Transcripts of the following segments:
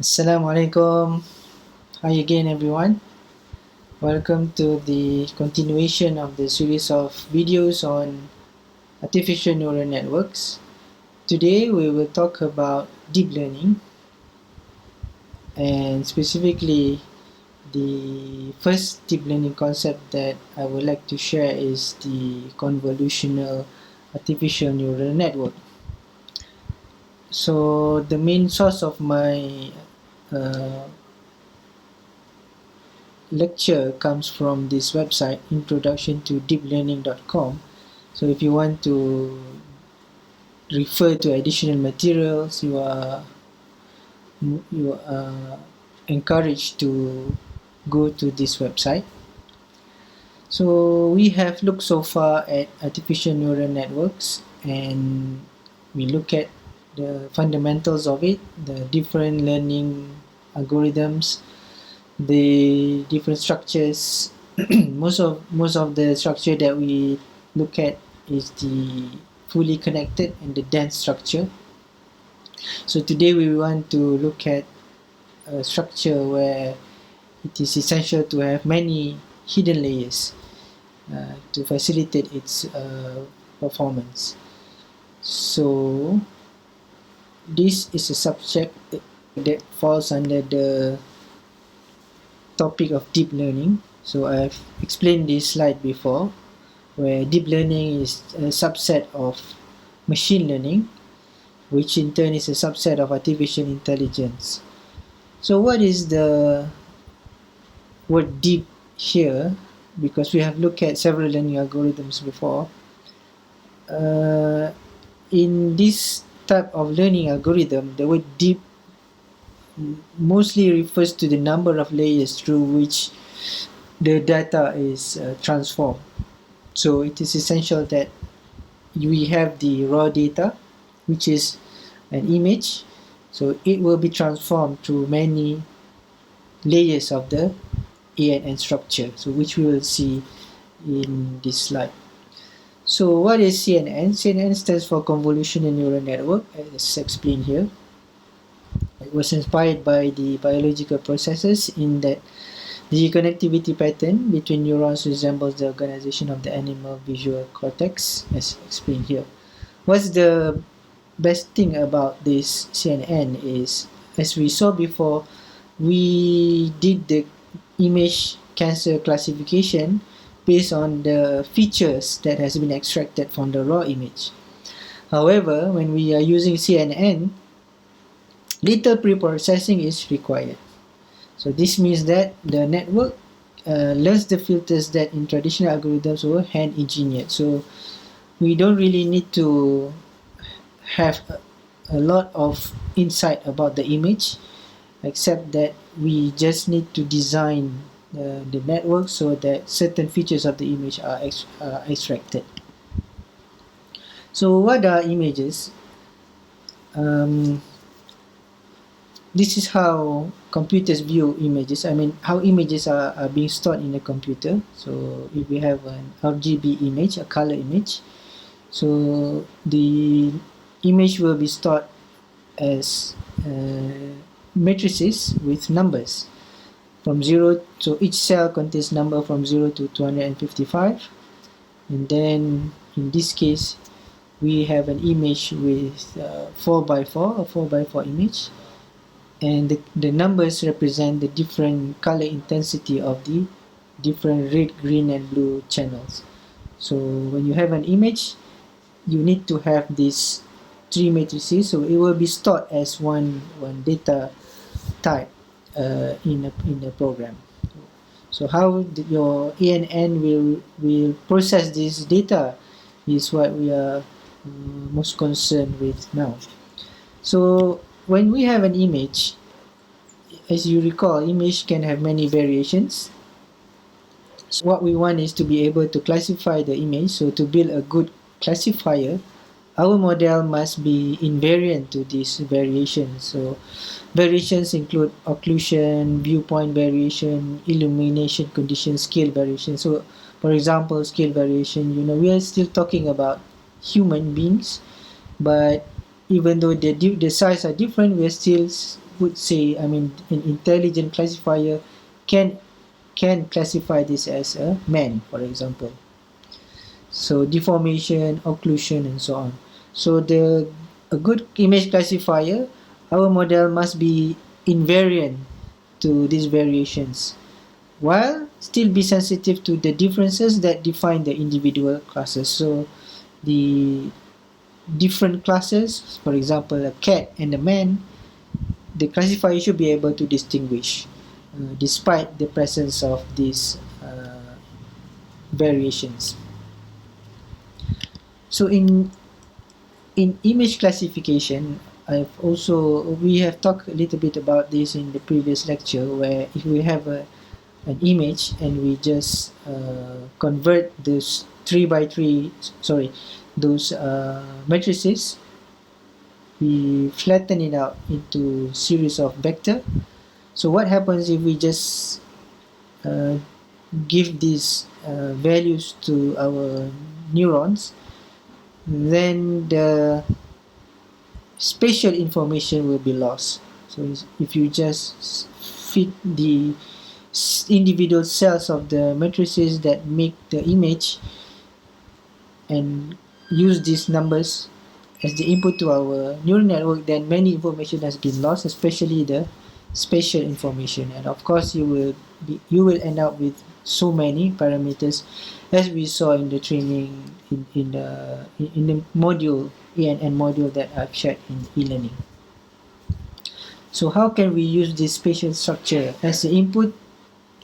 Assalamualaikum. Hi again, everyone. Welcome to the continuation of the series of videos on artificial neural networks. Today, we will talk about deep learning, and specifically, the first deep learning concept that I would like to share is the convolutional artificial neural network. So, the main source of my uh, lecture comes from this website, introduction to deeplearning.com. So if you want to refer to additional materials, you are encouraged to go to this website. So we have looked so far at artificial neural networks, and we look at the fundamentals of it, the different learning algorithms, the different structures. Most of the structure that we look at is the fully connected and the dense structure. So today we want to look at a structure where it is essential to have many hidden layers to facilitate its performance. So this is a subject that falls under the topic of deep learning. So I've explained this slide before, where deep learning is a subset of machine learning, which in turn is a subset of artificial intelligence. So what is the word deep here? Because we have looked at several learning algorithms before. In this type of learning algorithm, the word deep mostly refers to the number of layers through which the data is transformed. So it is essential that we have the raw data, which is an image. So it will be transformed through many layers of the ANN structure, so which we will see in this slide. So what is CNN? CNN stands for Convolutional Neural Network, as explained here. It was inspired by the biological processes in that the connectivity pattern between neurons resembles the organization of the animal visual cortex, as explained here. What's the best thing about this CNN is, as we saw before, we did the image cancer classification based on the features that has been extracted from the raw image. However, when we are using CNN, little pre-processing is required. So this means that the network learns the filters that in traditional algorithms were hand engineered. So we don't really need to have a lot of insight about the image, except that we just need to design the network so that certain features of the image are extracted. So what are images? This is how computers view images. I mean, how images are being stored in a computer. So if we have an RGB image, a color image, so the image will be stored as matrices with numbers from 0. So each cell contains number from 0 to 255, and then in this case we have an image with 4 by 4, a 4 by 4 image, and the numbers represent the different color intensity of the different red, green and blue channels. So when you have an image, you need to have these three matrices, so it will be stored as one data type in a program. So how your ANN will process this data is what we are most concerned with now. So when we have an image, as you recall, image can have many variations. So what we want is to be able to classify the image. So to build a good classifier, our model must be invariant to these variations. So variations include occlusion, viewpoint variation, illumination condition, scale variation. So for example, scale variation, we are still talking about human beings, but even though the size are different, we're still input say, an intelligent classifier can classify this as a man, for example. So deformation, occlusion, and so on. So a good image classifier, our model must be invariant to these variations, while still be sensitive to the differences that define the individual classes. So the different classes, for example, a cat and a man, the classifier should be able to distinguish despite the presence of these variations. So in image classification, we have talked a little bit about this in the previous lecture, where if we have an image and we just convert those 3 by 3, those matrices, we flatten it out into series of vector. So what happens if we just give these values to our neurons? Then the spatial information will be lost. So if you just fit the individual cells of the matrices that make the image and use these numbers as the input to our neural network, then many information has been lost, especially the spatial information. And of course, you will end up with so many parameters, as we saw in the training in the module ANN module that I've shared in e-learning. So how can we use this spatial structure as the input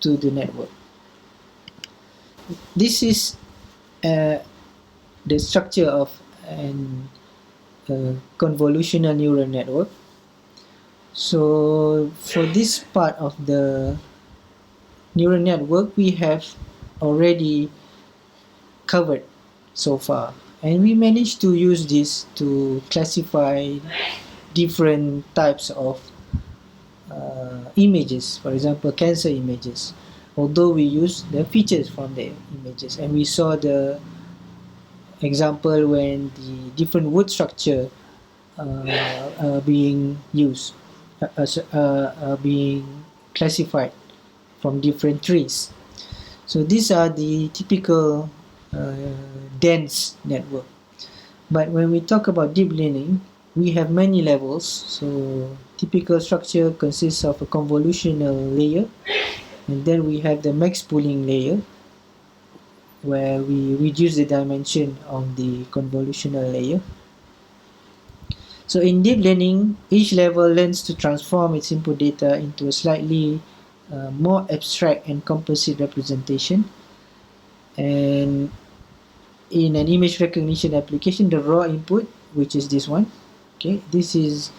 to the network? This is the structure of an convolutional neural network. So for this part of the neural network, we have already covered so far, and we managed to use this to classify different types of images, for example cancer images, although we use the features from the images. And we saw the example when the different wood structure are being used, being classified from different trees. So these are the typical dense network. But when we talk about deep learning, we have many levels. So typical structure consists of a convolutional layer, and then we have the max pooling layer, where we reduce the dimension of the convolutional layer. So in deep learning, each level learns to transform its input data into a slightly more abstract and composite representation. And in an image recognition application, the raw input, which is this one, okay, this is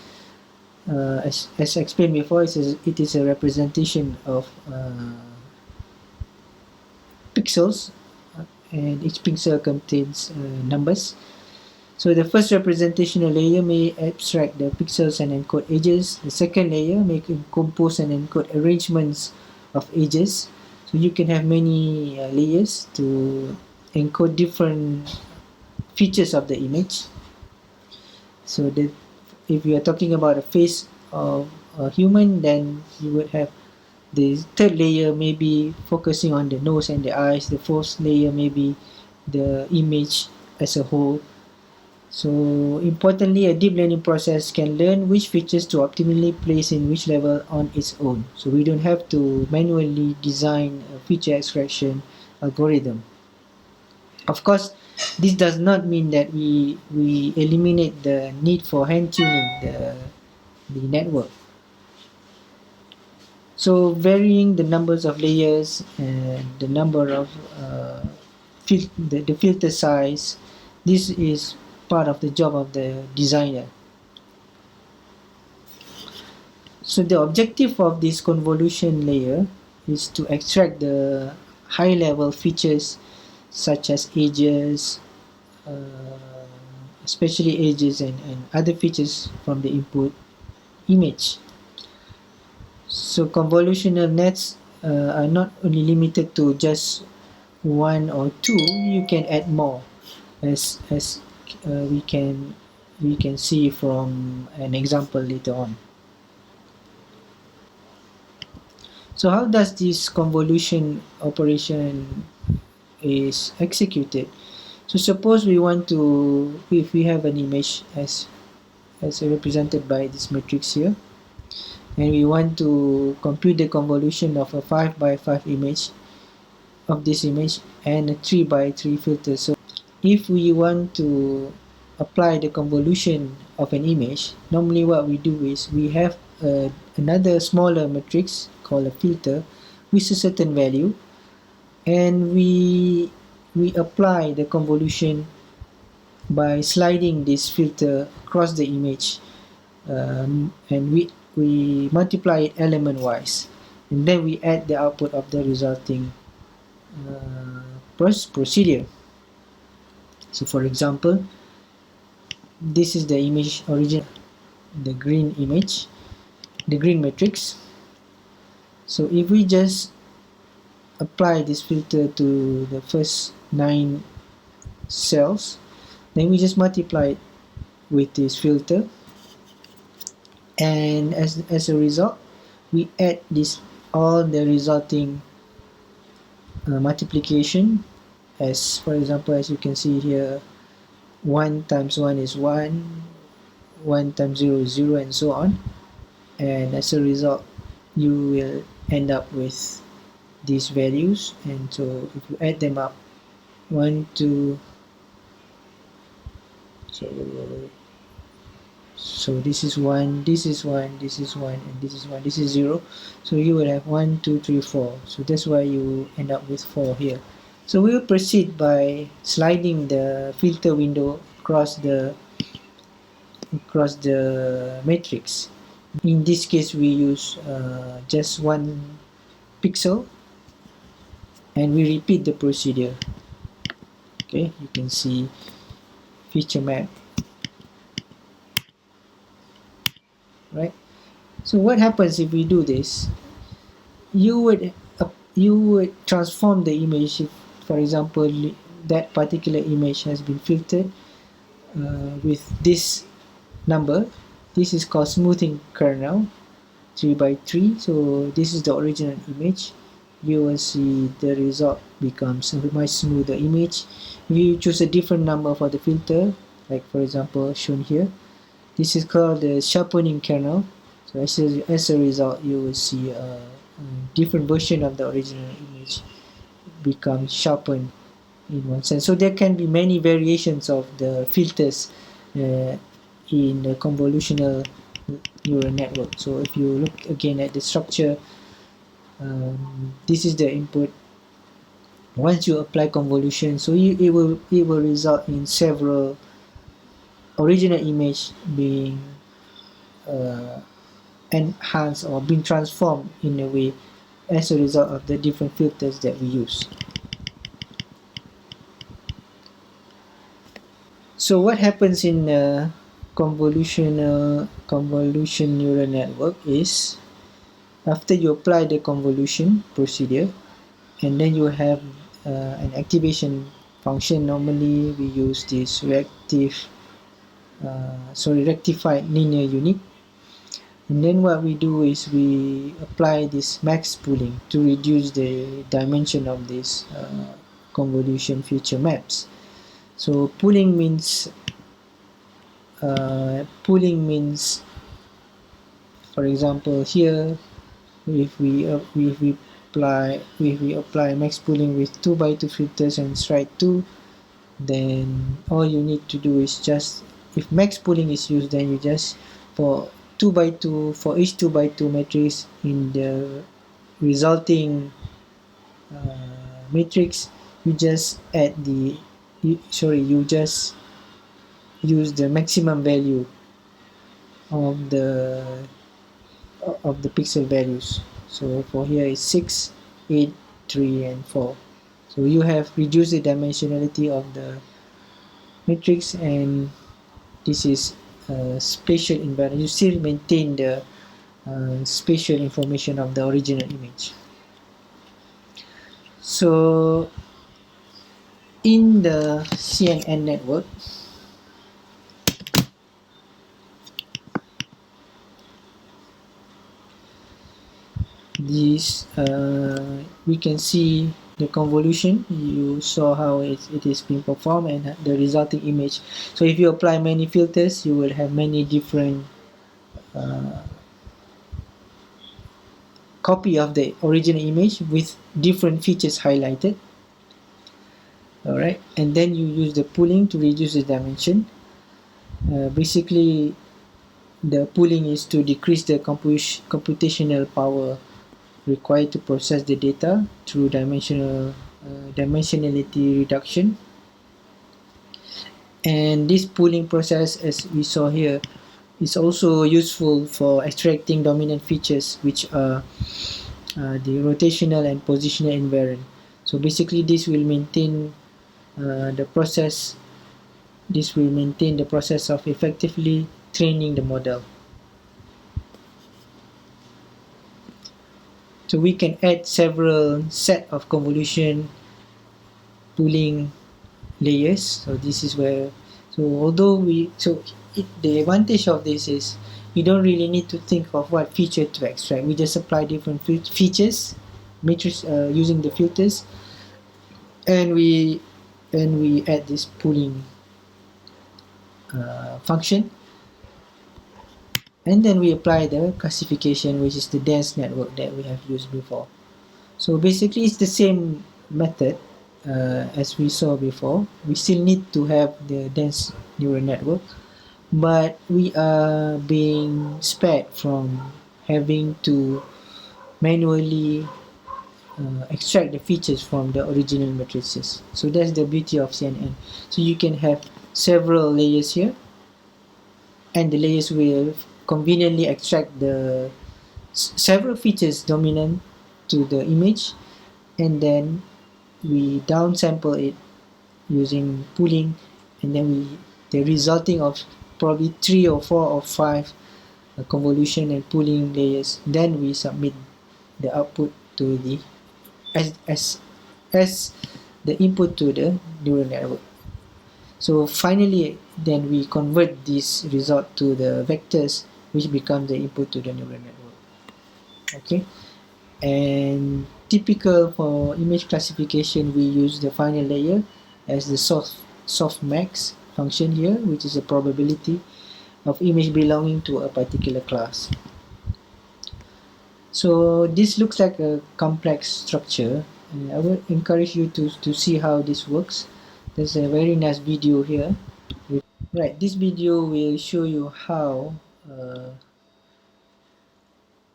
as explained before, it is a representation of pixels, and each pixel contains numbers. So the first representational layer may abstract the pixels and encode edges. The second layer may compose and encode arrangements of edges. So you can have many layers to encode different features of the image. So that if you are talking about a face of a human, then you would have the third layer maybe focusing on the nose and the eyes. The fourth layer may be the image as a whole. So importantly, a deep learning process can learn which features to optimally place in which level on its own. So we don't have to manually design a feature extraction algorithm. Of course, this does not mean that we eliminate the need for hand tuning the network. So varying the numbers of layers and the number of the filter size, this is part of the job of the designer. So the objective of this convolution layer is to extract the high level features such as edges, especially edges and other features from the input image. So convolutional nets are not only limited to just one or two. You can add more, as we can see from an example later on. So how does this convolution operation is executed? So suppose we want to, if we have an image as represented by this matrix here, and we want to compute the convolution of a 5 by 5 image of this image and a 3 by 3 filter. So if we want to apply the convolution of an image, normally what we do is we have another smaller matrix called a filter with a certain value, and we apply the convolution by sliding this filter across the image, and we multiply it element wise, and then we add the output of the resulting procedure. So for example, this is the image origin, the green image, the green matrix. So if we just apply this filter to the first 9 cells, then we just multiply it with this filter, and as a result we add this all the resulting multiplication, as for example, as you can see here, 1 times 1 is 1, 1 times 0 is 0, and so on. And as a result you will end up with these values, and so if you add them up, 1 2, so this is 1, this is 1, this is 1, and this is 1, this is 0, so you will have 1 2 3 4. So that's why you end up with 4 here. So we will proceed by sliding the filter window across the matrix. In this case we use just 1 pixel, and we repeat the procedure. Okay, you can see feature map, right? So what happens if we do this? You would transform the image. If, for example, that particular image has been filtered with this number, this is called smoothing kernel, 3 by 3. So this is the original image. You will see the result becomes a much smoother image. If you choose a different number for the filter, like for example shown here, this is called the sharpening kernel. So as a result, you will see a different version of the original image become sharpened in one sense. So there can be many variations of the filters in the convolutional neural network. So if you look again at the structure, this is the input. Once you apply convolution, so it will result in several original image being enhanced or being transformed in a way as a result of the different filters that we use. So what happens in a convolution neural network is, after you apply the convolution procedure, and then you have an activation function. Normally we use this rectified linear unit, and then what we do is we apply this max pooling to reduce the dimension of this convolution feature maps. So pooling means for example here, if we apply max pooling with 2 by 2 filters and stride 2, then all you need to do is just, if max pooling is used, then you just, for 2 by 2, for each 2 by 2 matrix in the resulting matrix, you just add you just use the maximum value of the pixel values. So for here is 6, 8, 3, and 4. So you have reduced the dimensionality of the matrix, and this is spatial invariant. You still maintain the spatial information of the original image. So in the CNN network, This we can see the convolution. You saw how it is being performed and the resulting image. So if you apply many filters, you will have many different copy of the original image with different features highlighted. Alright, and then you use the pooling to reduce the dimension. Basically, the pooling is to decrease the computational power required to process the data through dimensionality reduction. And this pooling process, as we saw here, is also useful for extracting dominant features, which are the rotational and positional invariant. So basically, the process. This will maintain the process of effectively training the model. So we can add several set of convolution pooling layers. So this is where, so although the advantage of this is we don't really need to think of what feature to extract. We just apply different features, matrix using the filters, and we add this pooling function, and then we apply the classification, which is the dense network that we have used before. So basically, it's the same method as we saw before. We still need to have the dense neural network, but we are being spared from having to manually extract the features from the original matrices. So that's the beauty of CNN. So you can have several layers here, and the layers will conveniently extract the several features dominant to the image, and then we downsample it using pooling, and then the resulting of probably 3 or 4 or 5 convolution and pooling layers, then we submit the output to the as the input to the neural network. So finally, then we convert this result to the vectors, which become the input to the neural network. Okay, and typical for image classification, we use the final layer as the softmax function here, which is a probability of image belonging to a particular class. So this looks like a complex structure, and I would encourage you to see how this works. There's a very nice video here. Right, this video will show you how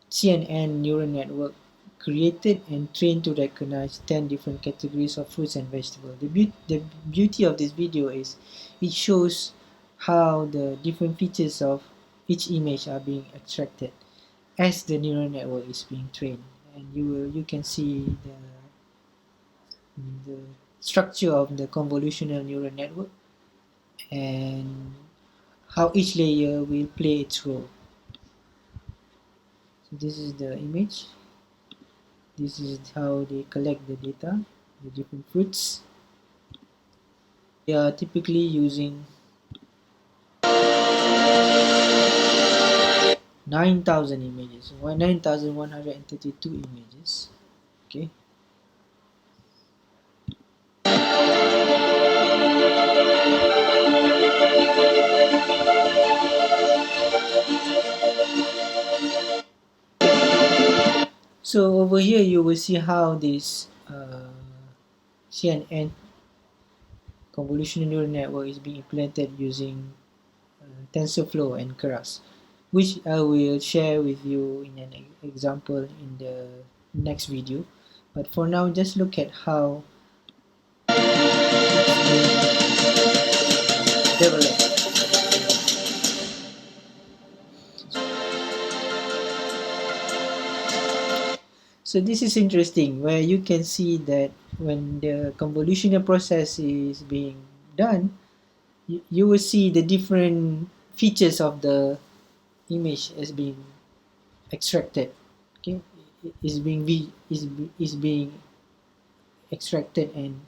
CNN neural network created and trained to recognize 10 different categories of fruits and vegetables. The beauty of this video is it shows how the different features of each image are being extracted as the neural network is being trained, and you can see the structure of the convolutional neural network and how each layer will play its role. So this is the image. This is how they collect the data, the different fruits. They are typically using 9,000 images, 9,132 images. Okay. So over here you will see how this CNN convolutional neural network is being implemented using TensorFlow and Keras, which I will share with you in an example in the next video. But for now, just look at how it's being developed. So this is interesting, where you can see that when the convolutional process is being done, you will see the different features of the image as being extracted. Okay, is being extracted, and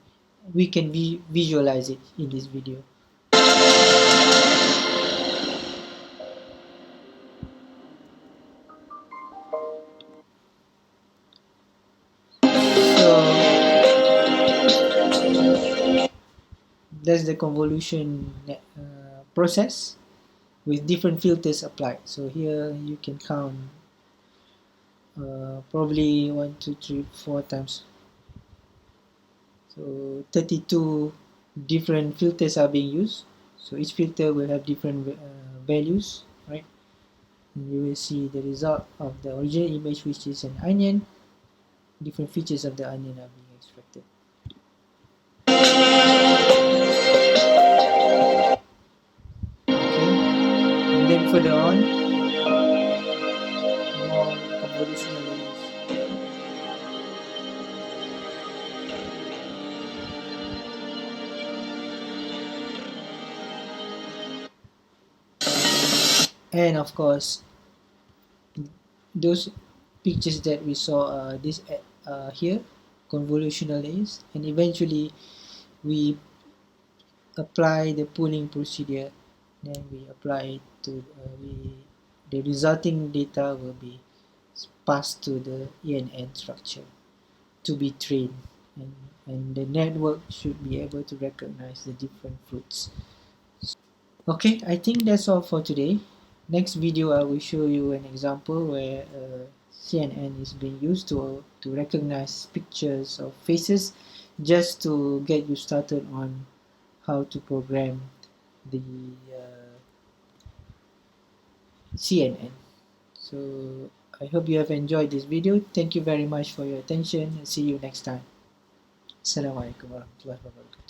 we can visualize it in this video. that's the convolution process with different filters applied. So here you can count probably 1, 2, 3, 4 times. So 32 different filters are being used. So each filter will have different values, right? And you will see the result of the original image, which is an onion. Different features of the onion are being extracted. Okay, and then further on, more convolutional layers. And of course, those pictures that we saw this here, convolutional layers, and eventually we apply the pooling procedure. Then we apply it to the resulting data will be passed to the ENN structure to be trained, and the network should be able to recognize the different fruits. Okay, I think that's all for today. Next video I will show you an example where CNN is being used to recognize pictures of faces, just to get you started on how to program the CNN. So I hope you have enjoyed this video. Thank you very much for your attention, and see you next time. Assalamualaikum warahmatullahi wabarakatuh.